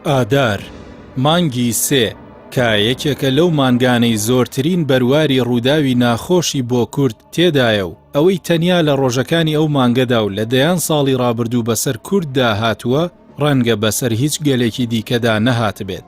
ئادار مانگی سێ کە یەکێکە لەو مانگانەی زۆرترین بەرواری ڕووداوی ناخۆشی بۆ کورد تێدایە و ئەوەی تەنیا لە ڕۆژەکانی ئەو مانگەدا و لە دەیان ساڵی ڕابردوو بەسەر کورددا هاتووە ڕەنگە بەسەر هیچ گەلێکی دیکەدا نەهات بێت.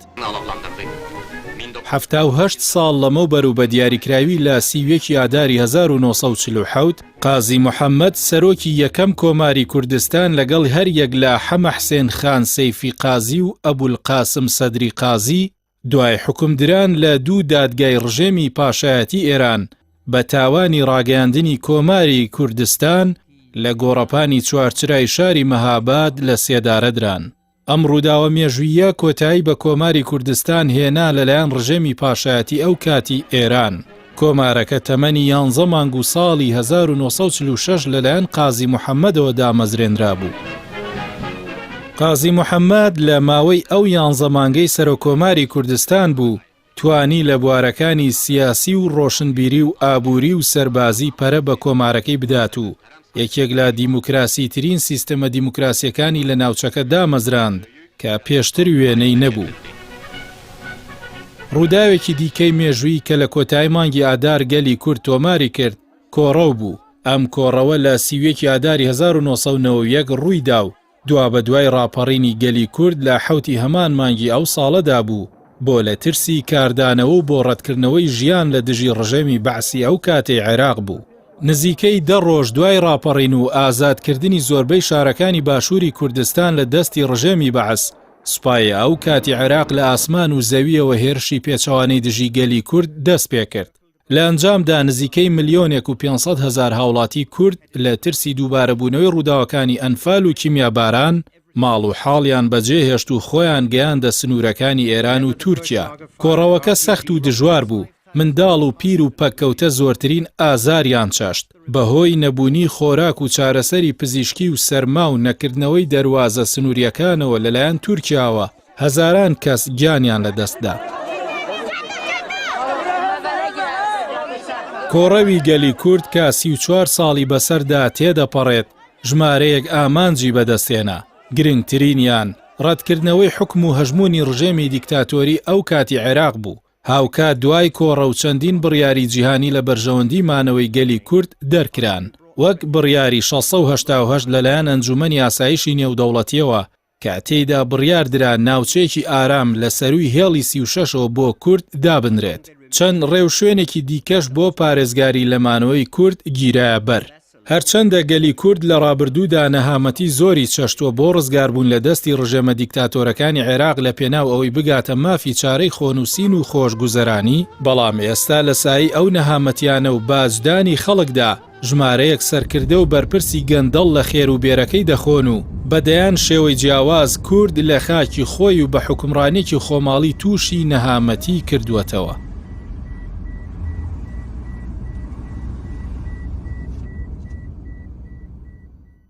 78 ساڵ لەمە بەرەو بە دیاریکراوی لە سیوێکی ئاداری 1947 قازی محەممەد سەرۆکی یەکەم کۆماری کوردستان لەگەڵ هەر یەک لە حەمە حسێن خان سەیفی قازی و ئەبولقاسم سەدری قازی دوای حکومدران لە دوو دادگای ڕژێمی پاشایەتی ئێران بە تاوانی ڕاگەیاندنی کۆماری کوردستان لە گۆڕەپانی چوارچرای شاری مەهاباد لە سێدارەدران. ئەم ڕووداوە مێژوویە کۆتایی بە کۆماری کوردستان هێنا لەلایەن ڕژێمی پاشایەتی ئەو کاتی ئێران. کۆمارەکە تەمەنی 11 مانگ و ساڵی 1946 لەلایەن قازی محەممەدەوە دامەزرێنرا بوو. قازی محەممەد لە ماوەی ئەو 11 مانگەی سەرۆکۆماری کوردستان بوو توانی لە بوارەکانی سیاسی و ڕۆشنبیری و ئابووری و سەربازی پەرە بە کۆمارەکەی بدات و یەکێک لە دیموکراسی ترین سیستەمە دیموکراسیەکانی لە ناوچەکە دامەزراند کە پێشتر وێنەی نەبوو. ڕووداوێکی دیکەی مێژووی کە لە کۆتایی مانگی ئادار گەلی کورد تۆماری کرد کۆڕەو بوو. ئەم کۆڕەوە لە سیوێکی ئاداری 1991 ڕوویدا و دوا بە دوای ڕاپەڕینی گەلی کورد لە حوتی هەمان مانگی ئەو ساڵەدا بوو بۆ لە ترسی کاردانەوە و بۆ ڕەتکردنەوەی ژیان لە دژی ڕژێمی بەعسی ئەو کاتەی عێراق بوو. نزیکەی 10 ڕۆژ دوای ڕاپەڕین و ئازادکردنی زۆربەی شارەکانی باشووری کوردستان لە دەستی ڕژێمی بەعس سوپایە ئەو کاتی عێراق لە ئاسمان و زەویەوە هێرشی پێچەوانەی دژی گەلی کورد دەست پێ کرد. لە ئەنجامدا نزیکەی 1,500,000 هاوڵاتی کورد لە ترسی دووبارەبوونەوەی ڕووداوەکانی ئەنفال و کیمیاباران ماڵ و حاڵیان بەجێهێشت و خۆیان گەیاندە سنوورەکانی ئێران و تورکیا. کۆڕەوەکە سەخت و دژوار بوو. منداڵ و پیر و پەککەوتە زۆرترین ئازاریان چاشت بەهۆی نەبوونی خۆراک و چارەسەری پزیشکی و سەرما و نەکردنەوەی دەواازە سنووریەکانەوە لەلایەن تورکیاوە هەزاران کەس گیانیان لەدەستدا. کۆڕەوی گەلی کورد کە 34 ساڵی بەسەردا تێدەپەڕێت ژمارەیەک ئامانجی بەدەستێنا. گرنگترینیان ڕەتکردنەوەی حکم و هەژمونی ڕژێمی دیکتاتۆری ئەو کاتی عێراق بوو. هاوکات دوای کۆڕە و چەندین بڕیاری جیهانی لە بەرژەوەندی مانەوەی گەلی کورد دەرکران وەک بڕیاری 688 لەلایەن ئەنجومەنی ئاسایشی نێودەوڵەتیەوە کە تێیدا بڕیاردرا ناوچەیەکی ئارام لە سەروی هێڵی 36ەوە بۆ کورد دابنرێت. چەند ڕێو شوێنێکی دیکەش بۆ پارێزگاری لە مانەوەی کورد گیرایە بەر. هەرچەندە گەلی کورد لە ڕابردوودا نەهامەتی زۆری چەشتووە بۆ ڕزگاربوون لە دەستی ڕژێمە دیکتاتۆرەکانی عێراق لە پێناو ئەوەی بگاتە مافی چارەی خۆنووسین و خۆشگوزەرانی، بەڵام ئێستا لە سایی ئەو نەهامەتیانە و باجدانی خەڵکدا ژمارەیەک سەرکردە و بەرپرسی گەندەڵ لە خێر و بێرەکەی دەخۆن و بەدەیان شێوەی جیاواز کورد لە خاکی خۆی و بە حکومڕانێکی خۆماڵی تووشی نەهامەتی کردووەتەوە.